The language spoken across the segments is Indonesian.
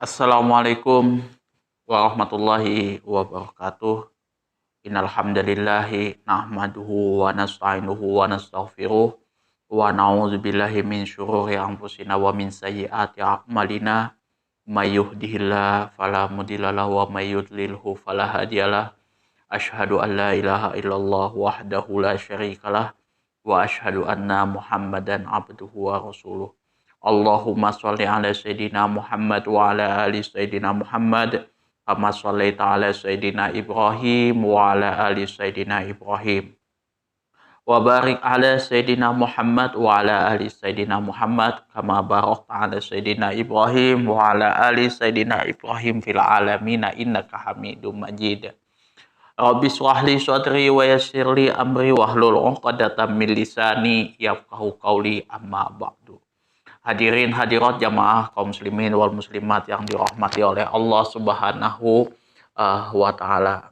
Assalamualaikum warahmatullahi wabarakatuh. Innal hamdalillahi nahmaduhu wa nasta'inuhu wa nastaghfiruh wa na'udzubillahi min syururi anfusina wa min sayyiati a'malina. May yahdihillahu fala mudhillalahu wa may yudlilhu fala hadiyalah. Asyhadu an la ilaha illallah wahdahu la syarikalah wa asyhadu anna Muhammadan abduhu wa rasuluh. Allahumma sholli ala sayyidina Muhammad wa ala ali sayyidina Muhammad kama shallaita ala sayyidina Ibrahim wa ala ali sayyidina Ibrahim wa barik ala sayyidina Muhammad wa ala ali sayyidina Muhammad kama barakta ala sayyidina Ibrahim wa ala ali sayyidina Ibrahim fil alamin innaka Hamidum Majid. Rabbi shrah li sadri wa yassir li amri wahlul 'uqdatam min lisani yafqahu qawli amma ba'du. Hadirin hadirat jamaah kaum muslimin wal muslimat yang dirahmati oleh Allah Subhanahu wa taala.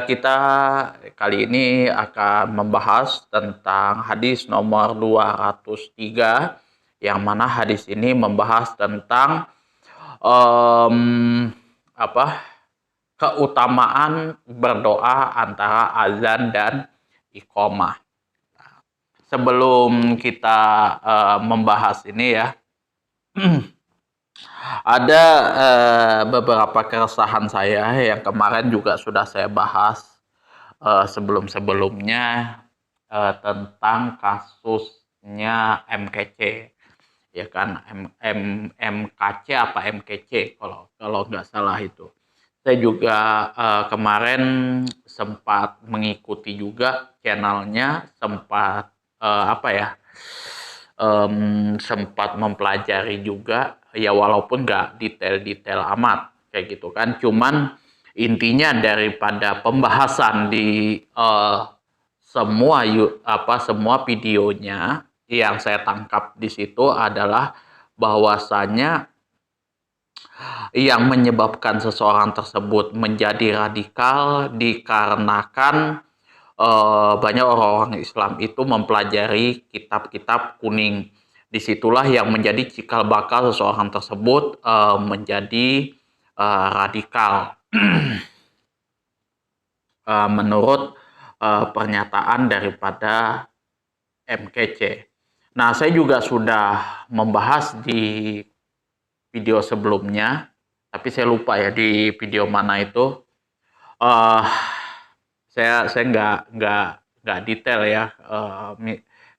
Kita kali ini akan membahas tentang hadis nomor 203, yang mana hadis ini membahas tentang keutamaan berdoa antara azan dan iqamah. Sebelum kita membahas ini ya, ada beberapa keresahan saya yang kemarin juga sudah saya bahas sebelum-sebelumnya tentang kasusnya MKC, ya kan, MKC apa MKC kalau nggak salah itu. Saya juga kemarin sempat mengikuti juga channelnya, sempat sempat mempelajari juga, ya walaupun nggak detail-detail amat kayak gitu kan. Cuman intinya daripada pembahasan di semua videonya yang saya tangkap di situ adalah bahwasanya yang menyebabkan seseorang tersebut menjadi radikal dikarenakan banyak orang-orang Islam itu mempelajari kitab-kitab kuning. Disitulah yang menjadi cikal bakal seseorang tersebut menjadi radikal. Menurut pernyataan daripada MKC. Nah, saya juga sudah membahas di video sebelumnya, tapi saya lupa ya di video mana itu. Saya nggak detail ya,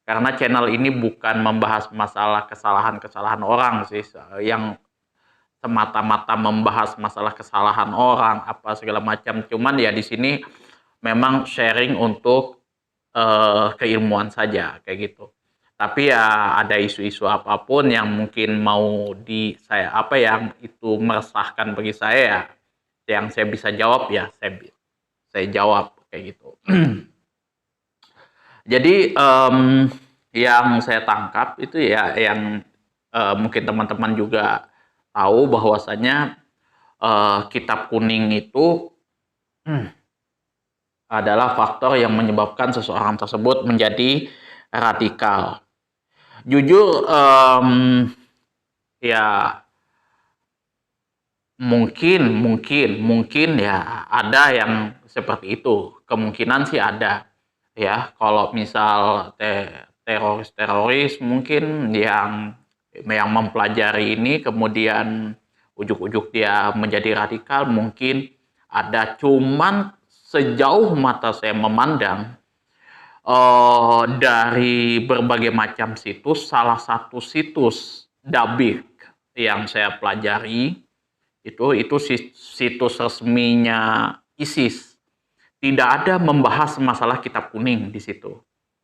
karena channel ini bukan membahas masalah kesalahan orang sih, yang semata-mata membahas masalah kesalahan orang apa segala macam. Cuman ya di sini memang sharing untuk keilmuan saja kayak gitu. Tapi ya ada isu-isu apapun yang mungkin mau yang itu meresahkan bagi saya, yang saya bisa jawab ya saya jawab kayak gitu. Jadi yang saya tangkap itu ya, yang mungkin teman-teman juga tahu bahwasanya kitab kuning itu adalah faktor yang menyebabkan seseorang tersebut menjadi radikal. Jujur ya mungkin ya ada yang seperti itu, kemungkinan sih ada ya. Kalau misal teroris mungkin yang mempelajari ini kemudian ujuk-ujuk dia menjadi radikal, mungkin ada. Cuman sejauh mata saya memandang dari berbagai macam situs, salah satu situs Dabik yang saya pelajari itu situs resminya ISIS, tidak ada membahas masalah kitab kuning di situ.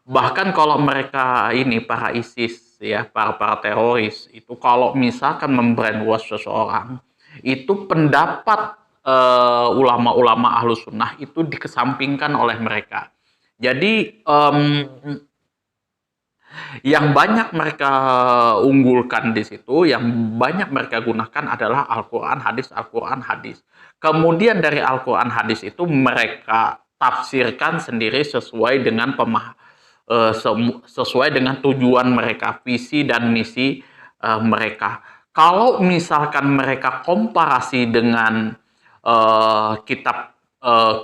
Bahkan kalau mereka ini para ISIS ya, para teroris itu kalau misalkan membrainwash seseorang, itu pendapat ulama-ulama ahlus sunnah itu dikesampingkan oleh mereka. Jadi yang banyak mereka unggulkan di situ, yang banyak mereka gunakan adalah Al-Quran, hadis. Kemudian dari Al-Quran, hadis itu mereka tafsirkan sendiri sesuai dengan sesuai dengan tujuan mereka, visi dan misi mereka. Kalau misalkan mereka komparasi dengan kitab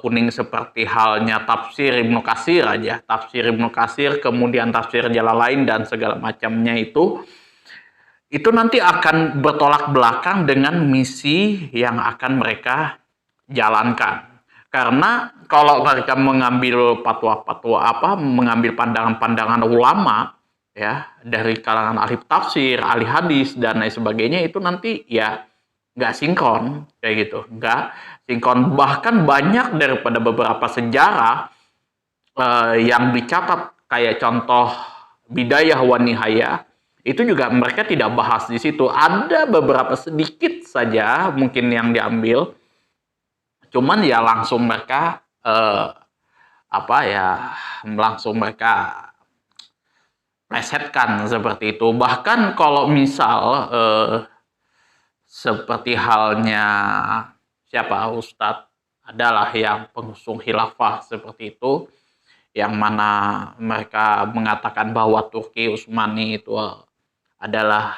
kuning seperti halnya tafsir Ibnu Katsir aja, tafsir Ibnu Katsir, kemudian tafsir Jalalain dan segala macamnya itu nanti akan bertolak belakang dengan misi yang akan mereka jalankan. Karena kalau mereka mengambil fatwa-fatwa mengambil pandangan-pandangan ulama ya dari kalangan ahli tafsir, ahli hadis dan lain sebagainya, itu nanti ya nggak sinkron kayak gitu, nggak sinkron. Bahkan banyak daripada beberapa sejarah yang dicatat kayak contoh Bidayah wa Nihayah, itu juga mereka tidak bahas di situ. Ada beberapa sedikit saja mungkin yang diambil, cuman ya langsung mereka langsung mereka plesetkan seperti itu. Bahkan kalau misal seperti halnya Ustadz adalah yang pengusung khilafah seperti itu, yang mana mereka mengatakan bahwa Turki Utsmani itu adalah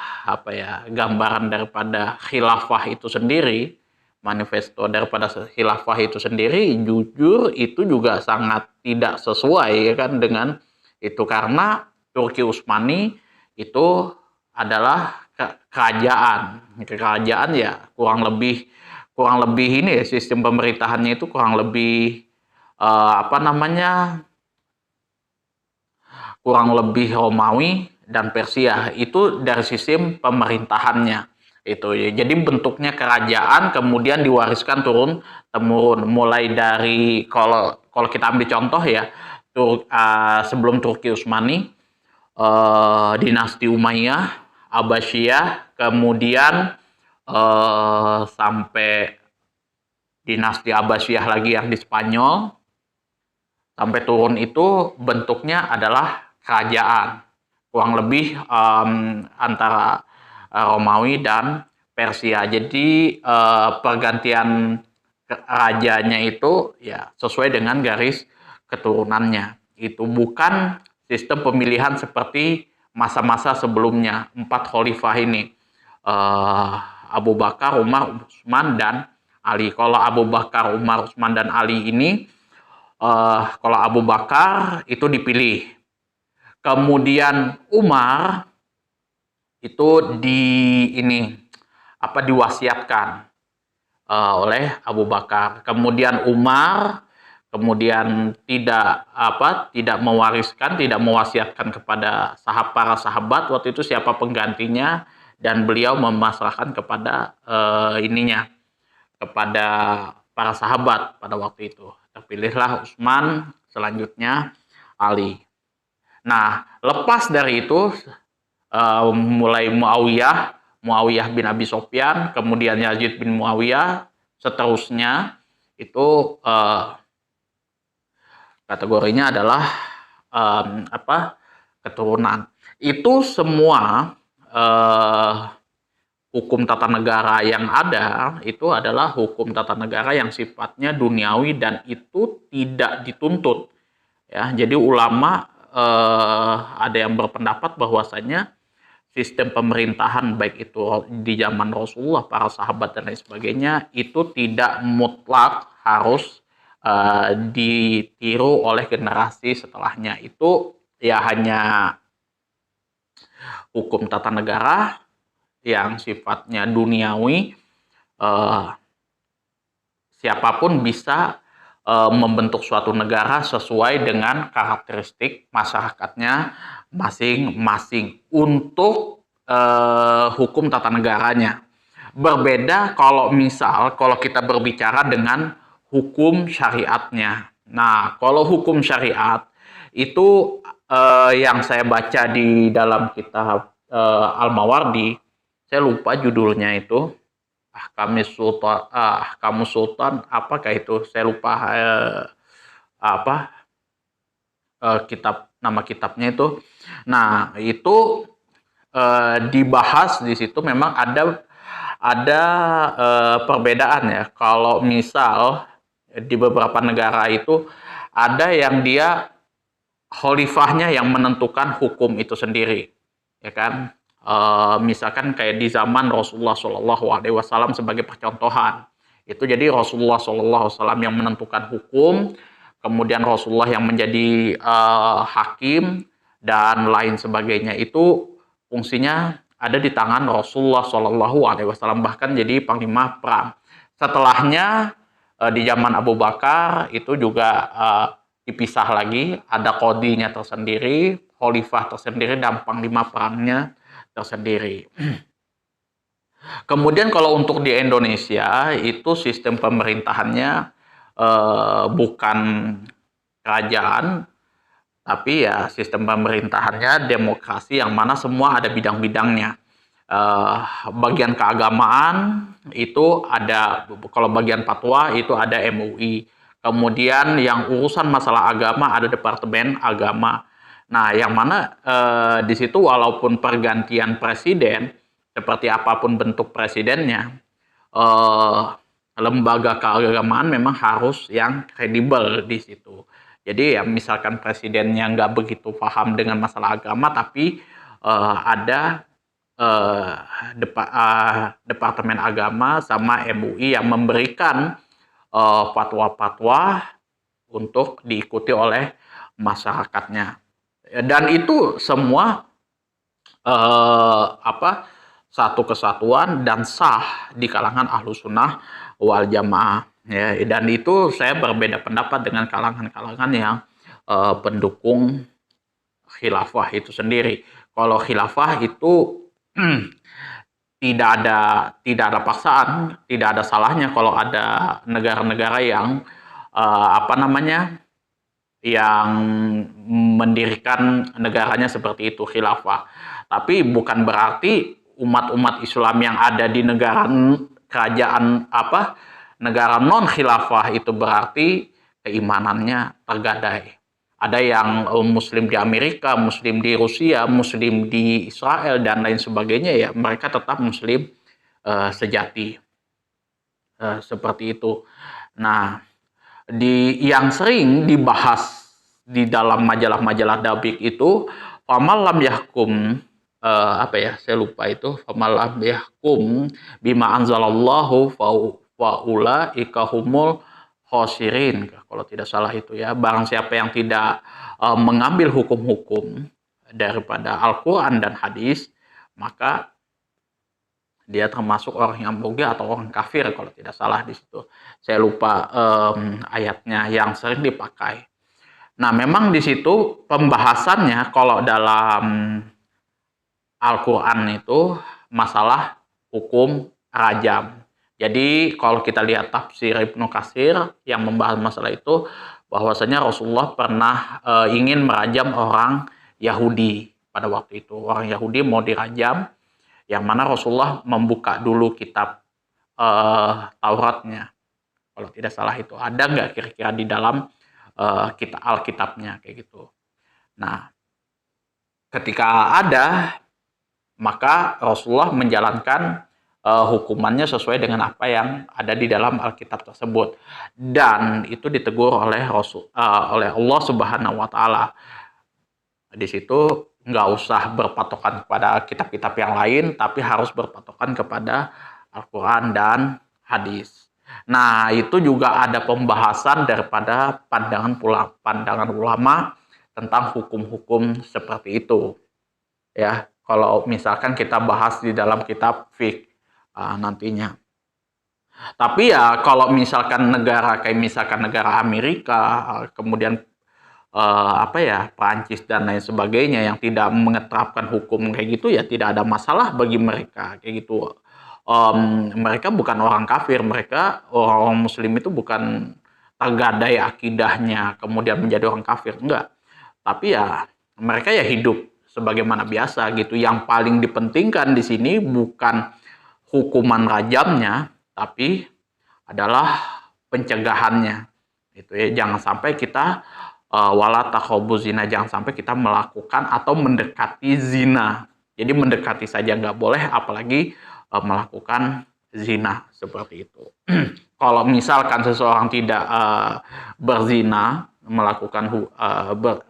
gambaran daripada khilafah itu sendiri, manifesto daripada khilafah itu sendiri. Jujur itu juga sangat tidak sesuai ya kan dengan itu, karena Turki Utsmani itu adalah kerajaan ya, kurang lebih ini ya, sistem pemerintahannya itu kurang lebih kurang lebih Romawi dan Persia itu dari sistem pemerintahannya itu ya. Jadi bentuknya kerajaan kemudian diwariskan turun temurun, mulai dari kalau kita ambil contoh ya, sebelum Turki Utsmani, dinasti Umayyah, Abbasiyah, kemudian sampai dinasti Abbasiyah lagi yang di Spanyol, sampai turun itu bentuknya adalah kerajaan, kurang lebih antara Romawi dan Persia. Jadi pergantian rajanya itu ya sesuai dengan garis keturunannya. Itu bukan sistem pemilihan seperti masa-masa sebelumnya, 4 khalifah ini, Abu Bakar, Umar, Utsman, dan Ali. Kalau Abu Bakar, Umar, Utsman, dan Ali ini, kalau Abu Bakar itu dipilih, kemudian Umar itu diwasiatkan oleh Abu Bakar, kemudian Umar tidak mewasiatkan kepada para sahabat waktu itu siapa penggantinya, dan beliau memasrahkan kepada kepada para sahabat pada waktu itu. Terpilihlah Utsman, selanjutnya Ali. Nah, lepas dari itu mulai Muawiyah bin Abi Sufyan, kemudian Yazid bin Muawiyah, seterusnya itu kategorinya adalah keturunan. Itu semua hukum tata negara yang ada itu adalah hukum tata negara yang sifatnya duniawi dan itu tidak dituntut ya. Jadi ulama ada yang berpendapat bahwasanya sistem pemerintahan baik itu di zaman Rasulullah, para sahabat dan lain sebagainya itu tidak mutlak harus ditiru oleh generasi setelahnya. Itu ya hanya hukum tata negara yang sifatnya duniawi, siapapun bisa membentuk suatu negara sesuai dengan karakteristik masyarakatnya masing-masing untuk hukum tata negaranya. Berbeda kalau kita berbicara dengan hukum syariatnya. Nah, kalau hukum syariat itu yang saya baca di dalam kitab Al-Mawardi, saya lupa judulnya itu, Ahkamus Sultan, apakah itu? Saya lupa nama kitabnya itu. Nah, itu dibahas di situ memang ada perbedaan ya. Kalau misal di beberapa negara itu ada yang dia khalifahnya yang menentukan hukum itu sendiri, ya kan? Misalkan kayak di zaman Rasulullah Shallallahu Alaihi Wasallam sebagai percontohan. Itu jadi Rasulullah Shallallahu Alaihi Wasallam yang menentukan hukum, kemudian Rasulullah yang menjadi hakim dan lain sebagainya. Itu fungsinya ada di tangan Rasulullah Shallallahu Alaihi Wasallam, bahkan jadi panglima perang. Setelahnya di zaman Abu Bakar itu juga dipisah lagi, ada kodinya tersendiri, khalifah tersendiri, dan panglima perangnya tersendiri. Kemudian kalau untuk di Indonesia itu sistem pemerintahannya bukan kerajaan, tapi ya sistem pemerintahannya demokrasi yang mana semua ada bidang-bidangnya. Bagian keagamaan itu ada, kalau bagian fatwa itu ada MUI. Kemudian yang urusan masalah agama ada Departemen Agama. Nah, yang mana di situ walaupun pergantian presiden, seperti apapun bentuk presidennya, lembaga keagamaan memang harus yang kredibel di situ. Jadi ya misalkan presidennya nggak begitu paham dengan masalah agama, tapi ada Departemen Agama sama MUI yang memberikan fatwa-fatwa untuk diikuti oleh masyarakatnya. Dan itu semua satu kesatuan dan sah di kalangan Ahlus Sunnah wal Jamaah. Ya, dan itu saya berbeda pendapat dengan kalangan-kalangan yang pendukung khilafah itu sendiri. Kalau khilafah itu tidak ada paksaan, tidak ada salahnya kalau ada negara-negara yang yang mendirikan negaranya seperti itu, khilafah. Tapi bukan berarti umat-umat Islam yang ada di negara kerajaan negara non khilafah itu berarti keimanannya tergadai. Ada yang Muslim di Amerika, Muslim di Rusia, Muslim di Israel, dan lain sebagainya, ya mereka tetap Muslim sejati. Seperti itu. Nah, yang sering dibahas di dalam majalah-majalah dabik itu, famalam yahkum, saya lupa itu, famalam yahkum bima anzalallahu faulaika humul khosirin, kalau tidak salah itu ya. Barang siapa yang tidak mengambil hukum-hukum daripada Al-Quran dan hadis, maka dia termasuk orang yang merugi atau orang kafir, kalau tidak salah di situ. Saya lupa ayatnya yang sering dipakai. Nah, memang di situ pembahasannya kalau dalam Al-Quran itu masalah hukum rajam. Jadi kalau kita lihat tafsir Ibnu Katsir yang membahas masalah itu, bahwasanya Rasulullah pernah ingin merajam orang Yahudi pada waktu itu. Orang Yahudi mau dirajam, yang mana Rasulullah membuka dulu kitab Tauratnya. Kalau tidak salah itu ada nggak kira-kira di dalam kitab Alkitabnya kayak gitu. Nah, ketika ada, maka Rasulullah menjalankan hukumannya sesuai dengan apa yang ada di dalam Alkitab tersebut, dan itu ditegur oleh oleh Allah Subhanahu wa Ta'ala. Di situ nggak usah berpatokan kepada kitab-kitab yang lain, tapi harus berpatokan kepada Al-Quran dan hadis. Nah, itu juga ada pembahasan daripada pandangan ulama tentang hukum-hukum seperti itu. Ya, kalau misalkan kita bahas di dalam kitab fiqh nantinya. Tapi ya kalau misalkan negara kayak misalkan negara Amerika, kemudian Prancis dan lain sebagainya yang tidak mengeterapkan hukum kayak gitu, ya tidak ada masalah bagi mereka kayak gitu. Mereka bukan orang kafir, mereka orang Muslim itu bukan tergadai akidahnya kemudian menjadi orang kafir, enggak. Tapi ya mereka ya hidup sebagaimana biasa gitu. Yang paling dipentingkan di sini bukan hukuman rajamnya, tapi adalah pencegahannya. Itu ya, jangan sampai kita wala taqrabuz zina, jangan sampai kita melakukan atau mendekati zina. Jadi mendekati saja nggak boleh, apalagi melakukan zina seperti itu. Kalau misalkan seseorang tidak berzina,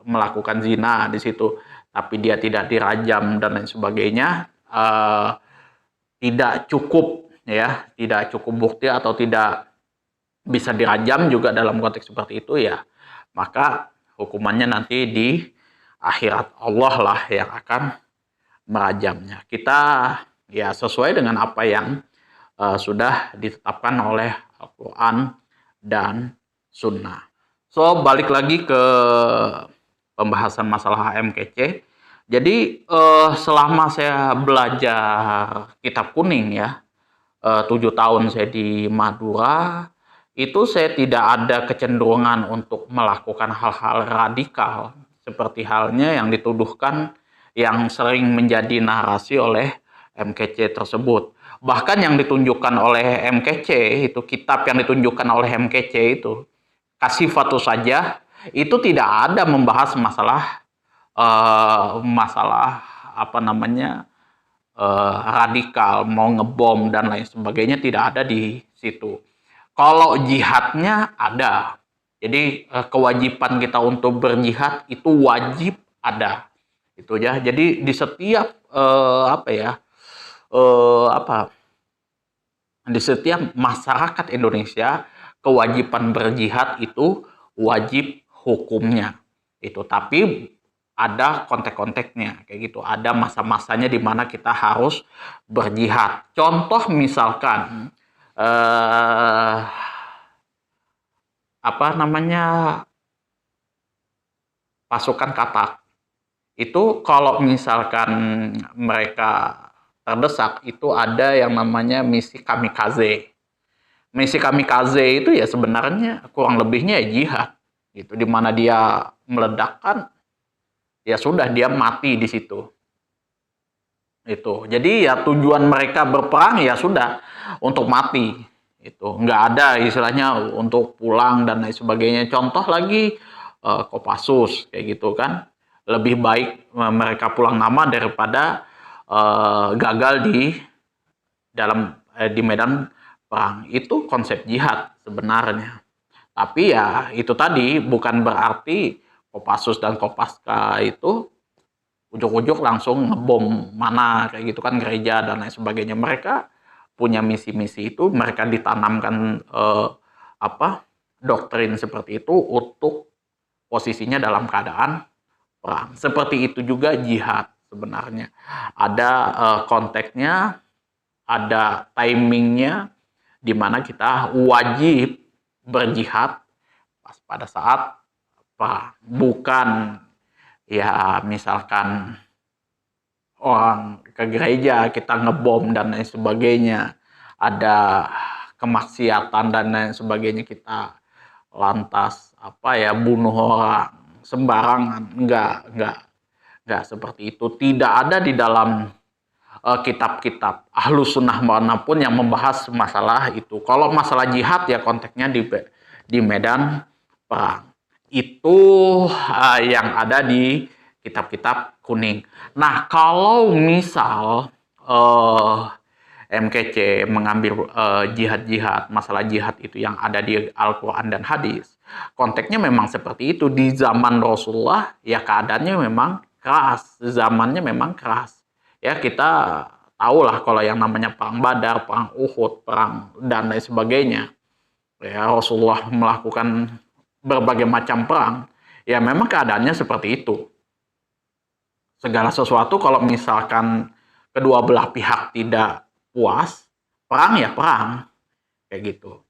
melakukan zina di situ, tapi dia tidak dirajam dan lain sebagainya, tidak cukup ya, tidak cukup bukti atau tidak bisa dirajam juga dalam konteks seperti itu ya, maka hukumannya nanti di akhirat Allah lah yang akan merajamnya. Kita ya sesuai dengan apa yang sudah ditetapkan oleh Al-Quran dan Sunnah. So, balik lagi ke pembahasan masalah MKC. Jadi, selama saya belajar kitab kuning ya, 7 tahun saya di Madura, itu saya tidak ada kecenderungan untuk melakukan hal-hal radikal, seperti halnya yang dituduhkan yang sering menjadi narasi oleh MKC tersebut. Bahkan yang ditunjukkan oleh MKC, itu kitab yang ditunjukkan oleh MKC itu, Kasifatu saja, itu tidak ada membahas masalah apa namanya, radikal, mau ngebom dan lain sebagainya, tidak ada di situ. Kalau jihadnya ada. Jadi kewajiban kita untuk berjihad itu wajib ada. Itu ya. Jadi di setiap di setiap masyarakat Indonesia kewajiban berjihad itu wajib hukumnya. Itu tapi ada kontek-konteknya kayak gitu. Ada masa-masanya di mana kita harus berjihad. Contoh misalkan pasukan Katak. Itu kalau misalkan mereka terdesak, itu ada yang namanya misi kamikaze. Misi kamikaze itu ya sebenarnya kurang lebihnya ya jihad. Gitu, di mana dia meledakkan, ya sudah dia mati di situ. Itu. Jadi ya tujuan mereka berperang ya sudah untuk mati. Itu nggak ada istilahnya untuk pulang dan lain sebagainya. Contoh lagi Kopassus kayak gitu kan. Lebih baik mereka pulang nama daripada gagal di medan perang. Itu konsep jihad sebenarnya. Tapi ya itu tadi bukan berarti Kopassus dan Kopaska itu ujuk-ujuk langsung ngebom mana kayak gitu kan, gereja dan lain sebagainya. Mereka punya misi-misi itu, mereka ditanamkan doktrin seperti itu untuk posisinya dalam keadaan perang. Seperti itu juga jihad sebenarnya. Ada konteksnya, ada timingnya, di mana kita wajib berjihad pas pada saat perang. Bukan ya misalkan orang ke gereja kita ngebom dan lain sebagainya, ada kemaksiatan dan lain sebagainya, kita lantas bunuh orang sembarangan. Enggak seperti itu. Tidak ada di dalam kitab-kitab Ahlus Sunnah manapun yang membahas masalah itu. Kalau masalah jihad ya konteksnya di medan perang. Itu yang ada di kitab-kitab kuning. Nah, kalau misal MKC mengambil jihad-jihad, masalah jihad itu yang ada di Al-Quran dan hadis, konteksnya memang seperti itu. Di zaman Rasulullah ya keadaannya memang keras, zamannya memang keras. Ya kita tahulah kalau yang namanya perang Badar, perang Uhud, perang dan lain sebagainya. Ya Rasulullah melakukan berbagai macam perang. Ya memang keadaannya seperti itu. Segala sesuatu kalau misalkan kedua belah pihak tidak puas, perang ya perang. Kayak gitu.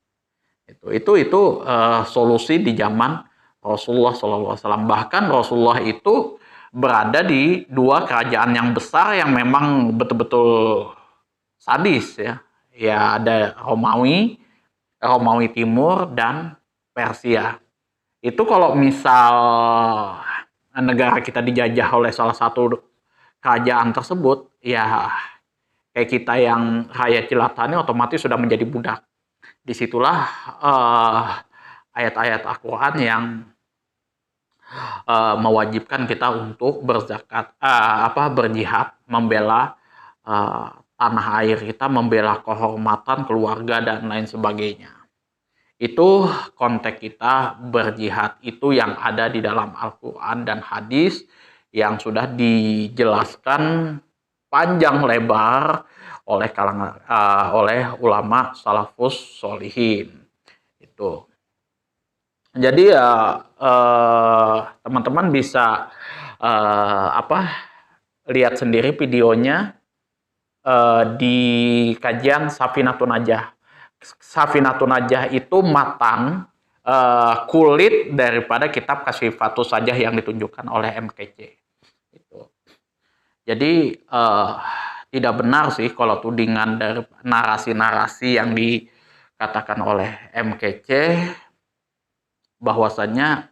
Itu solusi di zaman Rasulullah SAW. Bahkan Rasulullah itu berada di dua kerajaan yang besar yang memang betul-betul sadis ya. Ya ada Romawi Timur dan Persia. Itu kalau misal negara kita dijajah oleh salah satu kerajaan tersebut, ya kayak kita yang rakyat jelata ini otomatis sudah menjadi budak. Disitulah ayat-ayat Al-Quran yang mewajibkan kita untuk berzakat, berjihad, membela tanah air kita, membela kehormatan keluarga dan lain sebagainya. Itu konteks kita berjihad, itu yang ada di dalam Al-Quran dan hadis yang sudah dijelaskan panjang lebar oleh kalangan oleh ulama salafus solihin itu. Jadi ya teman-teman bisa lihat sendiri videonya di kajian Safinatun Najah. Safinatun Najah itu matan kulit daripada kitab Kasyifatus Sajah yang ditunjukkan oleh MKC. Itu. Jadi tidak benar sih kalau tudingan dari narasi-narasi yang dikatakan oleh MKC bahwasannya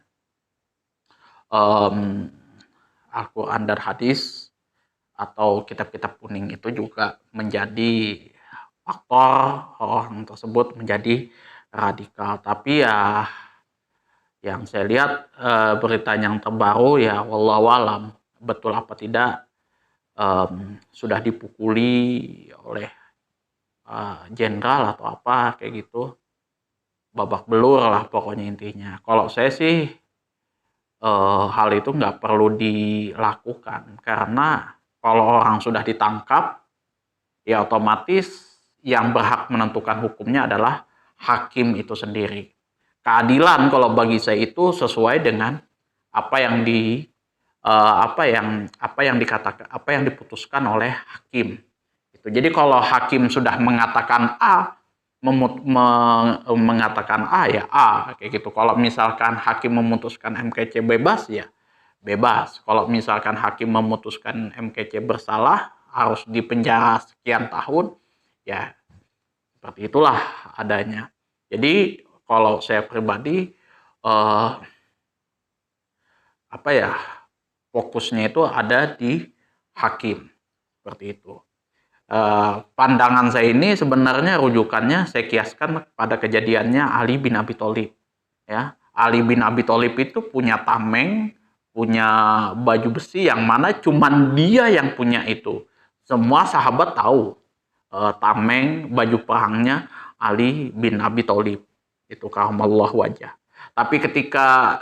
Al-Quran dan hadis atau kitab-kitab kuning itu juga menjadi faktor orang tersebut menjadi radikal. Tapi ya yang saya lihat berita yang terbaru ya wallahualam betul apa tidak sudah dipukuli oleh jenderal atau apa kayak gitu, babak belur lah pokoknya intinya. Kalau saya sih hal itu nggak perlu dilakukan karena kalau orang sudah ditangkap ya otomatis yang berhak menentukan hukumnya adalah hakim itu sendiri. Keadilan kalau bagi saya itu sesuai dengan apa yang dikatakan, apa yang diputuskan oleh hakim. Itu. Jadi kalau hakim sudah mengatakan A, mengatakan A ya A kayak gitu. Kalau misalkan hakim memutuskan MKC bebas ya bebas. Kalau misalkan hakim memutuskan MKC bersalah harus dipenjara sekian tahun ya seperti itulah adanya. Jadi kalau saya pribadi fokusnya itu ada di hakim seperti itu. Pandangan saya ini sebenarnya rujukannya saya kiaskan pada kejadiannya Ali bin Abi Thalib. Ya, Ali bin Abi Thalib itu punya tameng, punya baju besi yang mana cuman dia yang punya itu. Semua sahabat tahu tameng baju perangnya Ali bin Abi Thalib. Itu karamallahu wajah. Tapi ketika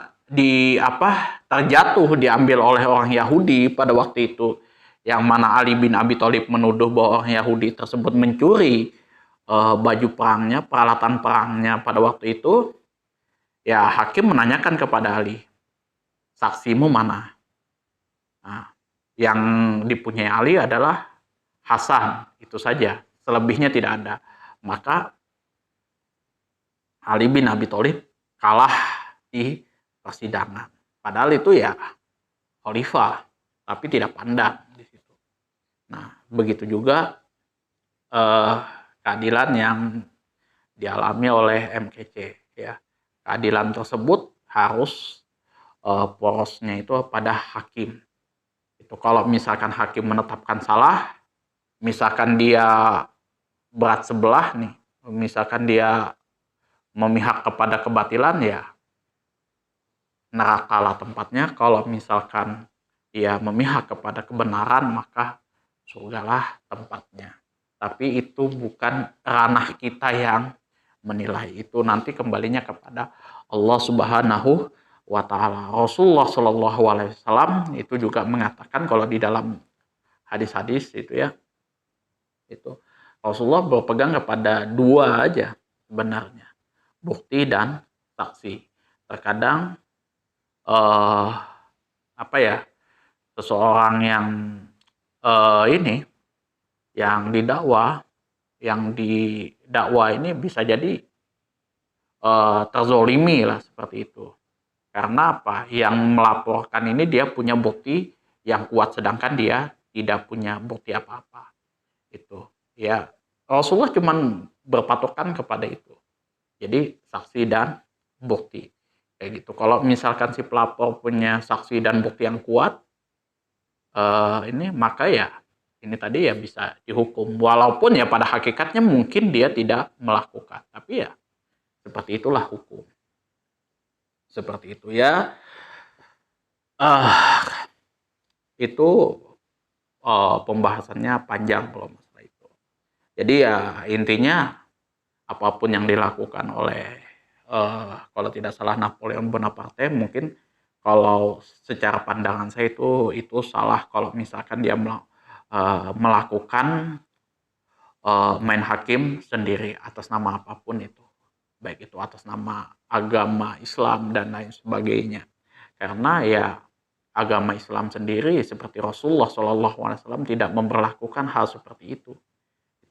terjatuh diambil oleh orang Yahudi pada waktu itu, yang mana Ali bin Abi Thalib menuduh bahwa orang Yahudi tersebut mencuri baju perangnya, peralatan perangnya pada waktu itu, ya hakim menanyakan kepada Ali, saksimu mana? Nah, yang dipunyai Ali adalah Hasan, itu saja, selebihnya tidak ada. Maka Ali bin Abi Thalib kalah di persidangan. Padahal itu ya khalifah, tapi tidak pandang di situ. Nah, begitu juga keadilan yang dialami oleh MKC ya. Keadilan tersebut harus porosnya itu pada hakim. Itu kalau misalkan hakim menetapkan salah, misalkan dia berat sebelah nih, misalkan dia memihak kepada kebatilan ya nerakalah tempatnya. Kalau misalkan dia memihak kepada kebenaran maka surgalah tempatnya. Tapi itu bukan ranah kita yang menilai, itu nanti kembalinya kepada Allah Subhanahu wa taala. Rasulullah Shallallahu alaihi wasallam itu juga mengatakan kalau di dalam hadis-hadis itu ya, itu Rasulullah berpegang kepada dua aja sebenarnya, bukti dan saksi. Terkadang seseorang yang didakwa ini bisa jadi terzolimi lah seperti itu. Karena apa? Yang melaporkan ini dia punya bukti yang kuat sedangkan dia tidak punya bukti apa-apa. Itu ya Rasulullah cuman berpatokan kepada itu. Jadi saksi dan bukti kayak gitu. Kalau misalkan si pelapor punya saksi dan bukti yang kuat, maka ya ini tadi ya bisa dihukum. Walaupun ya pada hakikatnya mungkin dia tidak melakukan, tapi ya seperti itulah hukum. Seperti itu ya. Itu pembahasannya panjang kalau masalah itu. Jadi ya intinya apapun yang dilakukan oleh kalau tidak salah Napoleon Bonaparte, mungkin kalau secara pandangan saya itu salah kalau misalkan dia melakukan main hakim sendiri atas nama apapun itu, baik itu atas nama agama Islam dan lain sebagainya. Karena ya agama Islam sendiri seperti Rasulullah SAW tidak memperlakukan hal seperti itu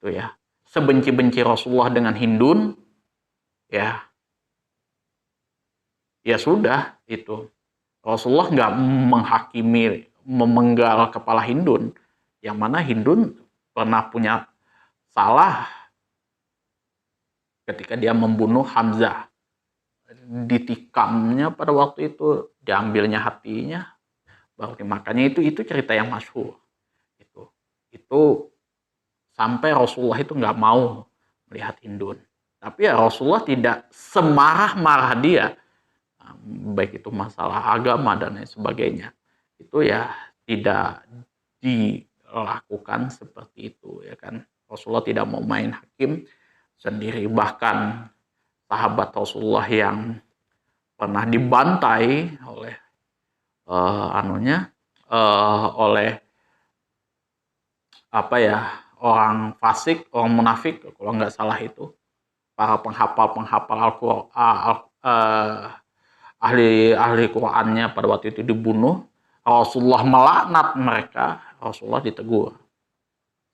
ya. Sebenci-benci Rasulullah dengan Hindun, ya sudah itu. Rasulullah nggak menghakimi, memenggal kepala Hindun, yang mana Hindun pernah punya salah ketika dia membunuh Hamzah. Ditikamnya pada waktu itu, diambilnya hatinya, baru dimakannya. Itu cerita yang masyhur. Itu sampai Rasulullah itu nggak mau melihat Hindun. Tapi ya Rasulullah tidak semarah-marah dia, baik itu masalah agama dan lain sebagainya. Itu ya tidak dilakukan seperti itu, ya kan. Rasulullah tidak mau main hakim sendiri. Bahkan sahabat Rasulullah yang pernah dibantai oleh oleh orang fasik, orang munafik, kalau nggak salah itu, para penghafal Al-Qur'an, ahli Qur'annya pada waktu itu dibunuh. Rasulullah melaknat mereka, Rasulullah ditegur.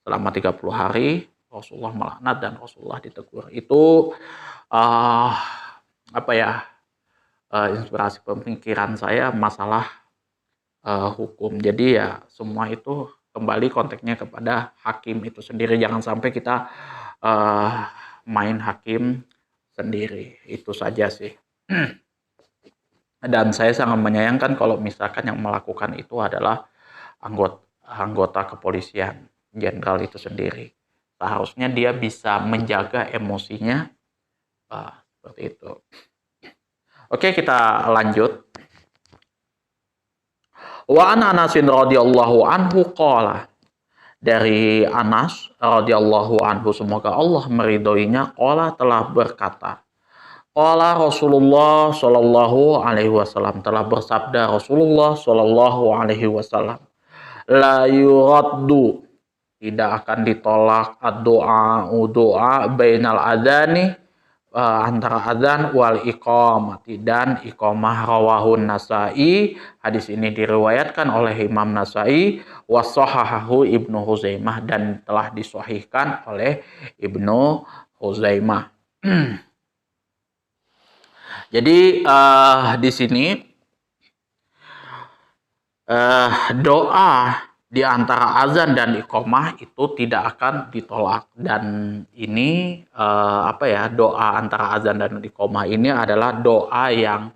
Selama 30 hari Rasulullah melaknat dan Rasulullah ditegur. Itu inspirasi pemikiran saya masalah hukum. Jadi ya semua itu kembali konteksnya kepada hakim itu sendiri. Jangan sampai kita main hakim sendiri. Itu saja sih. Dan saya sangat menyayangkan kalau misalkan yang melakukan itu adalah anggota kepolisian, jenderal itu sendiri. Seharusnya dia bisa menjaga emosinya seperti itu. Oke, kita lanjut. Wa an Anasin radhiyallahu anhu qala. Dari Anas radhiyallahu anhu, semoga Allah meridhoinya, qala telah berkata. Qala Rasulullah sallallahu alaihi wasallam, telah bersabda Rasulullah sallallahu alaihi wasallam, la yuraddu, tidak akan ditolak doa bainal adzani, antara adzan wal iqamati, dan iqamah. Rawahun Nasai, hadis ini diriwayatkan oleh Imam Nasai, wasahahahu Ibnu Huzaimah, dan telah disahihkan oleh Ibnu Huzaimah. Jadi di sini doa di antara azan dan iqamah itu tidak akan ditolak. Dan ini doa antara azan dan iqamah ini adalah doa yang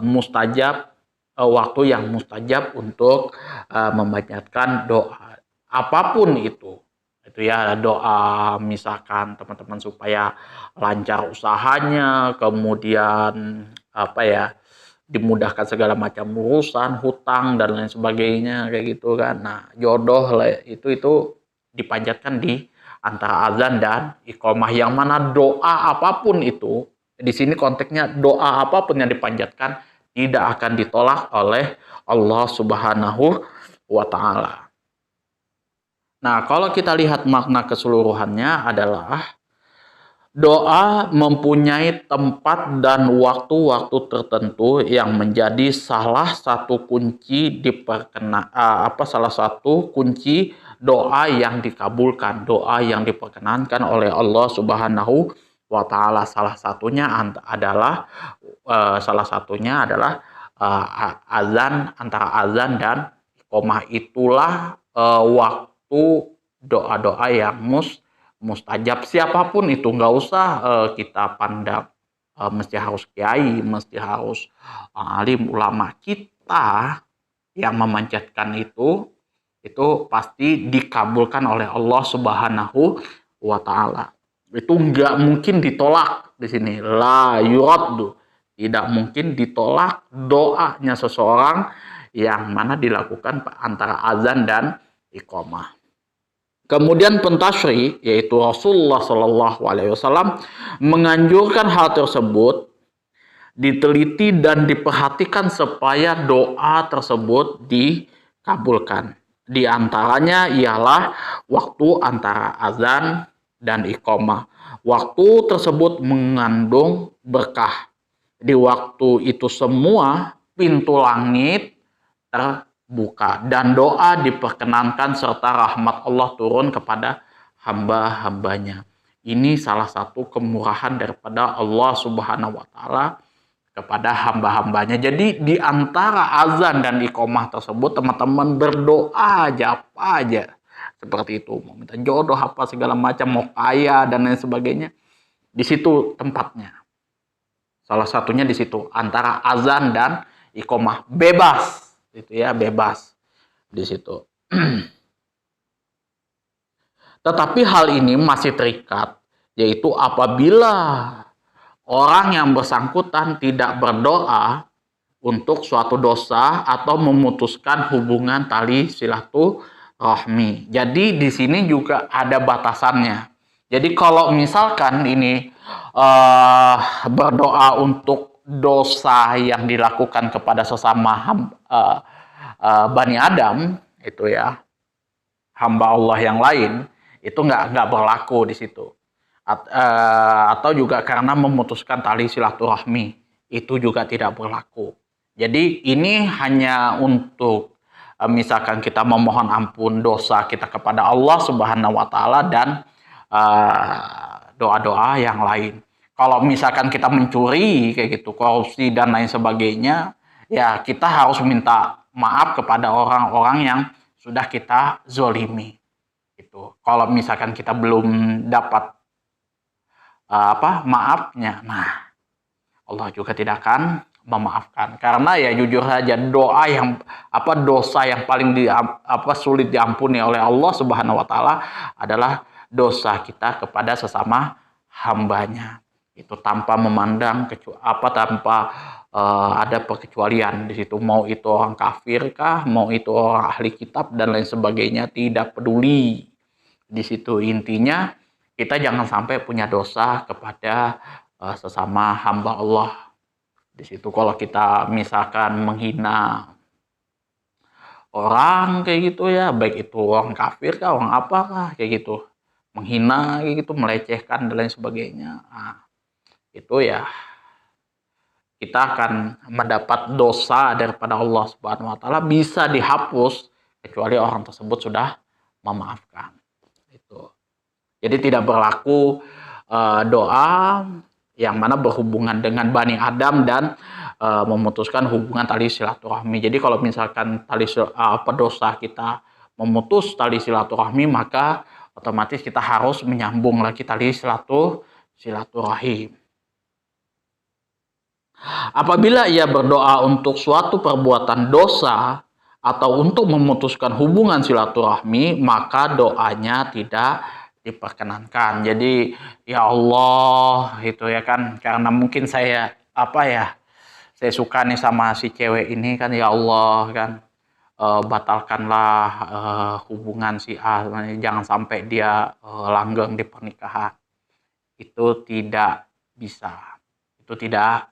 mustajab, waktu yang mustajab untuk memanjatkan doa apapun itu. Itu ya, doa misalkan teman-teman supaya lancar usahanya, kemudian dimudahkan segala macam urusan, hutang dan lain sebagainya, kayak gitu kan. Nah, jodoh itu dipanjatkan di antara azan dan iqamah, yang mana doa apapun itu, di sini konteksnya doa apapun yang dipanjatkan tidak akan ditolak oleh Allah Subhanahu wa taala. Nah, kalau kita lihat makna keseluruhannya adalah doa mempunyai tempat dan waktu-waktu tertentu yang menjadi salah satu kunci salah satu kunci doa yang dikabulkan, doa yang diperkenankan oleh Allah Subhanahu wa taala. Salah satunya adalah azan, antara azan dan iqamah. Itulah waktu doa-doa yang mustajab, siapapun itu, nggak usah kita pandang mesti harus kiai, mesti harus alim ulama. Kita yang memanjatkan itu pasti dikabulkan oleh Allah Subhanahu wa taala. Itu nggak mungkin ditolak di sini. La yuraddu, tidak mungkin ditolak doanya seseorang yang mana dilakukan antara azan dan iqamah. Kemudian pentasri, yaitu Rasulullah Shallallahu Alaihi Wasallam, menganjurkan hal tersebut diteliti dan diperhatikan supaya doa tersebut dikabulkan. Di antaranya ialah waktu antara azan dan iqamah. Waktu tersebut mengandung berkah. Di waktu itu semua pintu langit terbuka dan doa diperkenankan serta rahmat Allah turun kepada hamba-hambanya. Ini salah satu kemurahan daripada Allah Subhanahu wa taala kepada hamba-hambanya. Jadi di antara azan dan iqamah tersebut teman-teman berdoa aja apa aja. Seperti itu, mau minta jodoh apa segala macam, mau kaya dan lain sebagainya. Di situ tempatnya. Salah satunya di situ antara azan dan iqamah, bebas. Itu ya, bebas di situ. Tetapi hal ini masih terikat, yaitu apabila orang yang bersangkutan tidak berdoa untuk suatu dosa atau memutuskan hubungan tali silaturahmi. Jadi di sini juga ada batasannya. Jadi kalau misalkan ini berdoa untuk dosa yang dilakukan kepada sesama Bani Adam, itu ya, hamba Allah yang lain, itu nggak berlaku di situ. Atau juga karena memutuskan tali silaturahmi, itu juga tidak berlaku. Jadi ini hanya untuk misalkan kita memohon ampun dosa kita kepada Allah Subhanahu wa taala dan doa-doa yang lain. Kalau misalkan kita mencuri kayak gitu, korupsi dan lain sebagainya, ya kita harus minta maaf kepada orang-orang yang sudah kita zolimi. Itu. Kalau misalkan kita belum dapat maafnya, nah Allah juga tidak akan memaafkan, karena ya jujur saja dosa yang paling sulit diampuni oleh Allah Subhanahu wa taala adalah dosa kita kepada sesama hambanya, itu tanpa memandang tanpa ada perkecualian di situ, mau itu orang kafir kah, mau itu orang ahli kitab dan lain sebagainya, tidak peduli. Di situ intinya kita jangan sampai punya dosa kepada sesama hamba Allah. Di situ kalau kita misalkan menghina orang kayak gitu ya, baik itu orang kafir kah, orang apakah kayak gitu, menghina kayak gitu, melecehkan dan lain sebagainya, nah, itu ya kita akan mendapat dosa daripada Allah Subhanahu wa taala, bisa dihapus kecuali orang tersebut sudah memaafkan. Itu. Jadi tidak berlaku doa yang mana berhubungan dengan Bani Adam dan memutuskan hubungan tali silaturahmi. Jadi kalau misalkan dosa kita memutus tali silaturahmi, maka otomatis kita harus menyambung lagi tali silaturahim. Apabila ia berdoa untuk suatu perbuatan dosa atau untuk memutuskan hubungan silaturahmi, maka doanya tidak diperkenankan. Jadi ya Allah itu ya kan, karena mungkin saya saya suka nih sama si cewek ini kan, ya Allah kan, batalkanlah hubungan si A, jangan sampai dia langgeng di pernikahan. Itu tidak bisa, itu tidak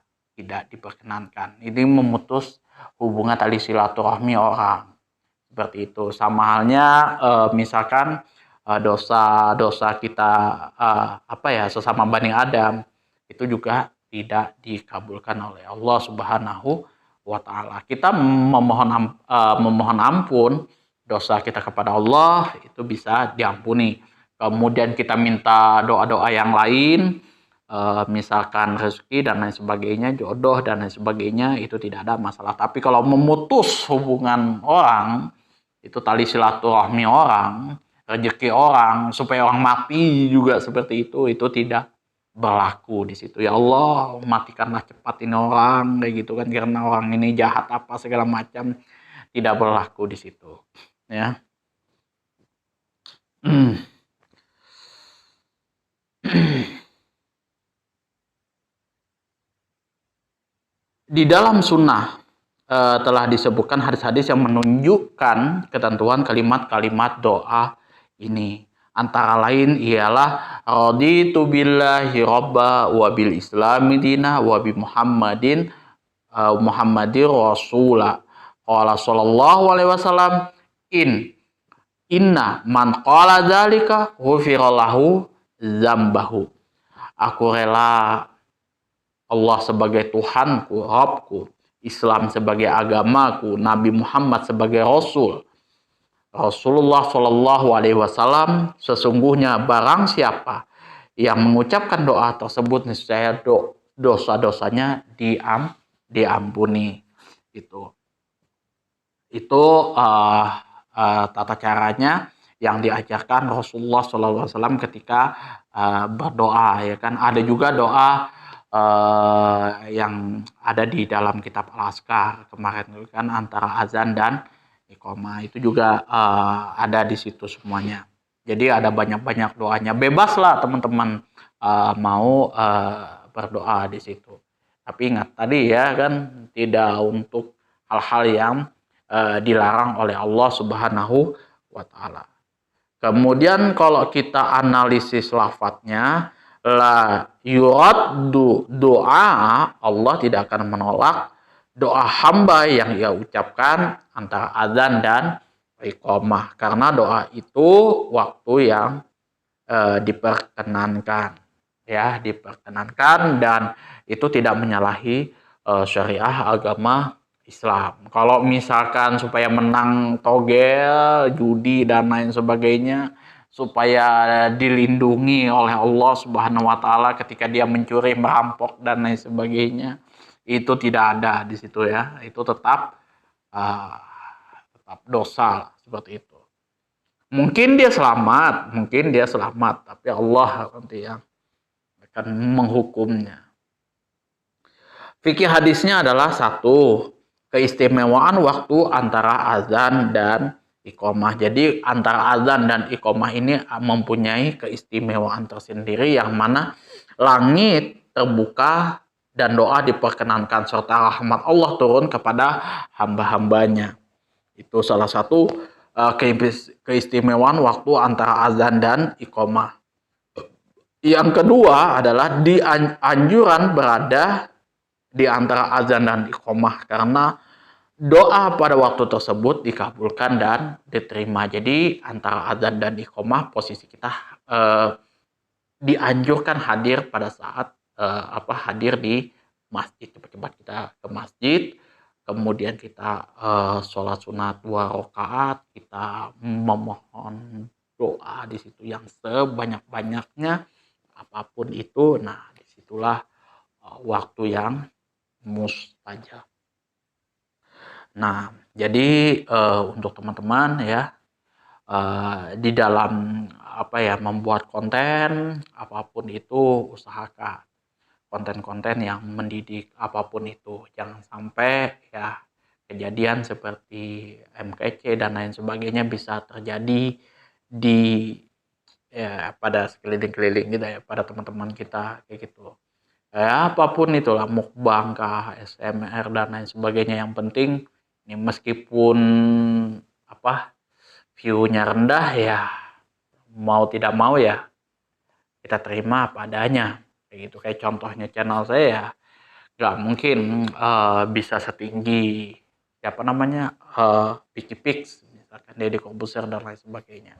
diperkenankan. Ini memutus hubungan tali silaturahmi orang, seperti itu. Sama halnya misalkan dosa-dosa kita sesama Bani Adam, itu juga tidak dikabulkan oleh Allah Subhanahu wa taala. Kita memohon ampun dosa kita kepada Allah, itu bisa diampuni. Kemudian kita minta doa-doa yang lain, misalkan rezeki dan lain sebagainya, jodoh dan lain sebagainya, itu tidak ada masalah. Tapi kalau memutus hubungan orang, itu tali silaturahmi orang, rezeki orang, supaya orang mati juga seperti itu tidak berlaku di situ. Ya Allah, matikanlah cepat ini orang, kayak gitu kan, karena orang ini jahat apa segala macam, tidak berlaku di situ. Ya. Di dalam sunnah telah disebutkan hadis-hadis yang menunjukkan ketentuan kalimat-kalimat doa ini. Antara lain ialah raditu billahi robba wa bil islami dina wa bi muhammadin muhammadir rasula. Qala sallallahu alaihi wasallam, in Inna man qala dzalika ghufira lahu dzambahu. Aku rela Allah sebagai Tuhanku, Rabbku, Islam sebagai agamaku, Nabi Muhammad sebagai Rasul. Rasulullah Shallallahu Alaihi Wasallam, sesungguhnya barang siapa yang mengucapkan doa tersebut, niscaya dosa-dosanya diampuni. Itu tata caranya yang diajarkan Rasulullah Shallallahu Alaihi Wasallam ketika berdoa, ya kan. Ada juga doa yang ada di dalam kitab Al-Azkar kemarin kan, antara azan dan iqamah itu juga ada di situ semuanya. Jadi ada banyak-banyak doanya. Bebas lah teman-teman mau berdoa di situ. Tapi ingat tadi ya kan, tidak untuk hal-hal yang dilarang oleh Allah Subhanahu wa taala. Kemudian kalau kita analisis lafadznya, la yuraddu doa, Allah tidak akan menolak doa hamba yang ia ucapkan antara azan dan iqamah, karena doa itu waktu yang diperkenankan, ya, diperkenankan, dan itu tidak menyalahi syariah agama Islam. Kalau misalkan supaya menang togel, judi dan lain sebagainya, supaya dilindungi oleh Allah Subhanahu wa taala ketika dia mencuri, merampok dan lain sebagainya, itu tidak ada di situ ya. Itu tetap dosa seperti itu. Mungkin dia selamat, tapi Allah nanti yang akan menghukumnya. Fikih hadisnya adalah satu, keistimewaan waktu antara azan dan iqamah. Jadi antara azan dan iqamah ini mempunyai keistimewaan tersendiri, yang mana langit terbuka dan doa diperkenankan serta rahmat Allah turun kepada hamba-hambanya. Itu salah satu keistimewaan waktu antara azan dan iqamah. Yang kedua adalah anjuran berada di antara azan dan iqamah, karena doa pada waktu tersebut dikabulkan dan diterima. Jadi antara azan dan iqamah posisi kita dianjurkan hadir pada saat hadir di masjid. Cepat-cepat kita ke masjid, kemudian kita sholat sunat 2 rakaat, kita memohon doa di situ yang sebanyak-banyaknya, apapun itu. Nah, disitulah waktu yang mustajab. Nah, jadi untuk teman-teman ya, di dalam membuat konten apapun itu, usahakan konten-konten yang mendidik apapun itu. Jangan sampai ya kejadian seperti MKC dan lain sebagainya bisa terjadi pada sekeliling-keliling kita ya, pada teman-teman kita kayak gitu. Ya, apapun itulah, mukbang kah, SMR dan lain sebagainya, yang penting ini meskipun view-nya rendah ya, mau tidak mau ya kita terima apa adanya kayak gitu. Kayak contohnya channel saya ya, nggak mungkin bisa setinggi Picky Pix, misalkan Deddy Corbuzier dan lain sebagainya.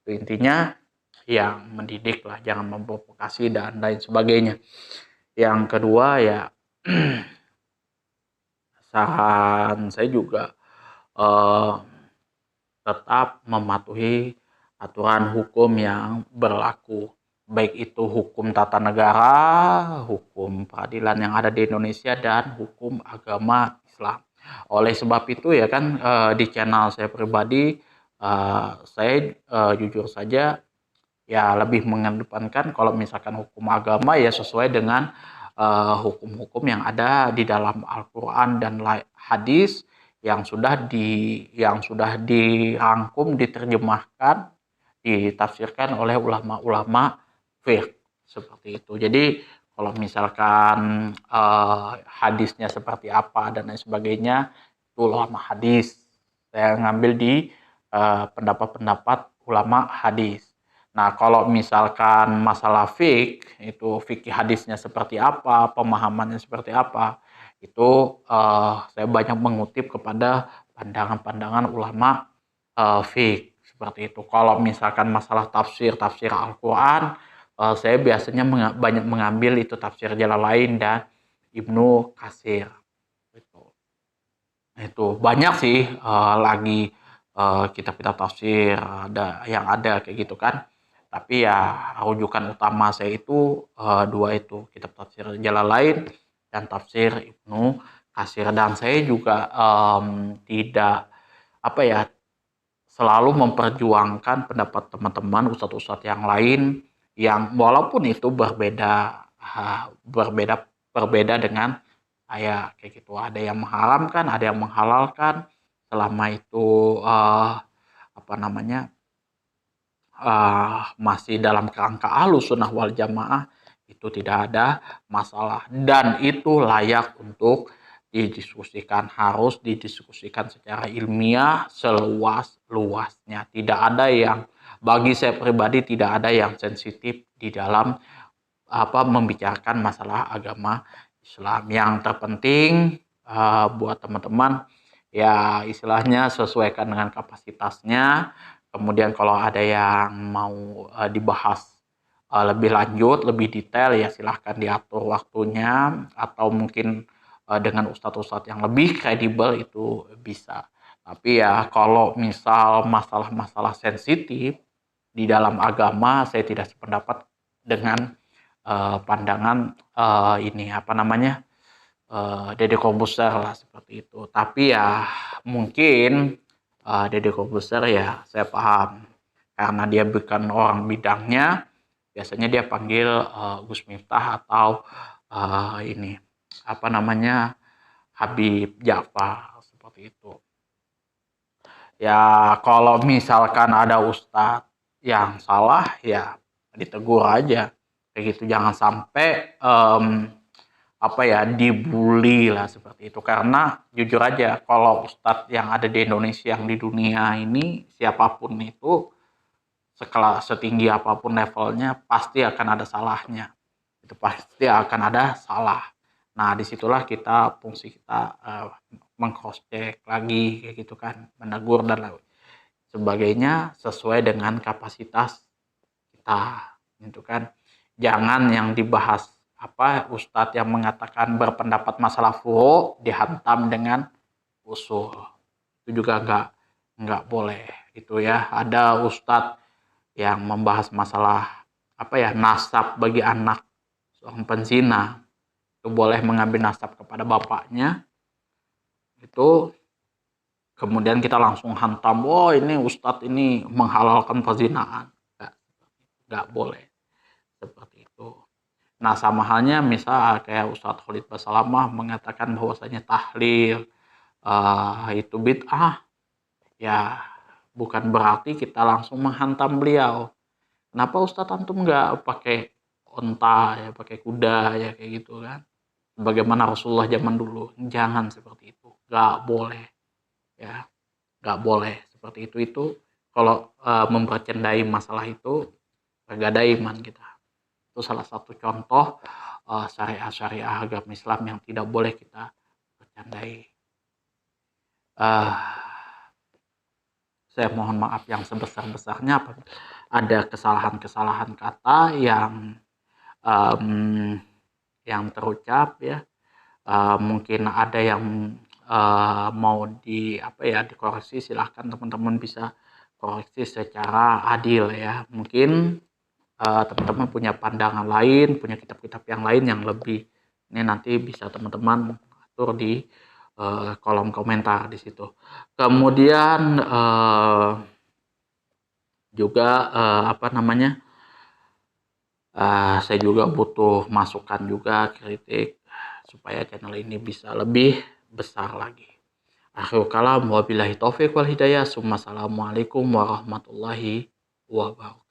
Itu intinya yang mendidik lah, jangan memprovokasi dan lain sebagainya. Yang kedua ya, saran saya juga tetap mematuhi aturan hukum yang berlaku, baik itu hukum tata negara, hukum peradilan yang ada di Indonesia, dan hukum agama Islam. Oleh sebab itu ya kan, di channel saya pribadi, saya jujur saja ya lebih mengedepankan kalau misalkan hukum agama ya sesuai dengan hukum-hukum yang ada di dalam Al-Quran dan hadis yang sudah dirangkum, diterjemahkan, ditafsirkan oleh ulama-ulama fiqh seperti itu. Jadi kalau misalkan hadisnya seperti apa dan lain sebagainya, itu ulama hadis. Saya ngambil di pendapat-pendapat ulama hadis. Nah, kalau misalkan masalah fikih hadisnya seperti apa, pemahamannya seperti apa, itu saya banyak mengutip kepada pandangan-pandangan ulama fikih seperti itu. Kalau misalkan masalah tafsir Al-Quran, saya biasanya banyak mengambil itu tafsir Jalalain dan Ibnu Katsir. Itu banyak sih lagi kitab-kitab tafsir ada kayak gitu kan. Tapi ya rujukan utama saya itu dua itu, kitab tafsir Jalalain dan tafsir Ibnu Katsir. Dan saya juga tidak apa ya selalu memperjuangkan pendapat teman-teman ustadz-ustadz yang lain yang walaupun itu berbeda dengan saya kayak gitu. Ada yang mengharamkan, ada yang menghalalkan selama itu apa namanya masih dalam kerangka Ahlussunnah wal Jamaah, itu tidak ada masalah dan itu layak untuk didiskusikan, harus didiskusikan secara ilmiah seluas-luasnya. Tidak ada yang, bagi saya pribadi tidak ada yang sensitif di dalam membicarakan masalah agama Islam. Yang terpenting buat teman-teman ya istilahnya sesuaikan dengan kapasitasnya. Kemudian kalau ada yang mau dibahas lebih lanjut, lebih detail ya silahkan diatur waktunya atau mungkin dengan ustadz-ustadz yang lebih kredibel itu bisa. Tapi ya kalau misal masalah-masalah sensitif di dalam agama saya tidak sependapat dengan pandangan ini apa namanya Deddy Corbuzier lah seperti itu. Tapi ya mungkin Deddy Corbuzier ya saya paham karena dia bukan orang bidangnya, biasanya dia panggil Gus Miftah atau ini apa namanya Habib Ja'far seperti itu. Ya kalau misalkan ada ustadz yang salah ya ditegur aja kayak gitu, jangan sampai dibully lah seperti itu. Karena jujur aja kalau ustadz yang ada di Indonesia, yang di dunia ini siapapun itu setinggi apapun levelnya pasti akan ada salahnya, itu pasti akan ada salah. Nah disitulah fungsi kita meng-cross check lagi kayak gitu kan, menegur dan sebagainya sesuai dengan kapasitas kita gitu kan. Jangan yang dibahas ustadz yang mengatakan berpendapat masalah furu dihantam dengan usul, itu juga nggak boleh itu ya. Ada ustadz yang membahas masalah nasab bagi anak seorang penzina, itu boleh mengambil nasab kepada bapaknya, itu kemudian kita langsung hantam, ini ustadz ini menghalalkan perzinaan. Nggak boleh seperti itu. Nah sama halnya misal kayak Ustadz Khalid Basalamah mengatakan bahwasanya tahlil itu bid'ah, ya bukan berarti kita langsung menghantam beliau. Kenapa Ustadz antum nggak pakai onta ya, pakai kuda ya kayak gitu kan, bagaimana Rasulullah zaman dulu? Jangan seperti itu, nggak boleh ya, nggak boleh seperti itu kalau mempercandai masalah itu nggak ada iman kita. Itu salah satu contoh syariah agama Islam yang tidak boleh kita bercandai. Saya mohon maaf yang sebesar-besarnya ada kesalahan-kesalahan kata yang terucap ya. Mungkin ada yang mau dikoreksi, silahkan teman-teman bisa koreksi secara adil ya. Mungkin teman-teman punya pandangan lain, punya kitab-kitab yang lain yang lebih, ini nanti bisa teman-teman atur di kolom komentar di situ. Kemudian juga saya juga butuh masukan juga, kritik supaya channel ini bisa lebih besar lagi. Akhirul kalam, wabillahi taufiq wal hidayah. Assalamualaikum warahmatullahi wabarakatuh.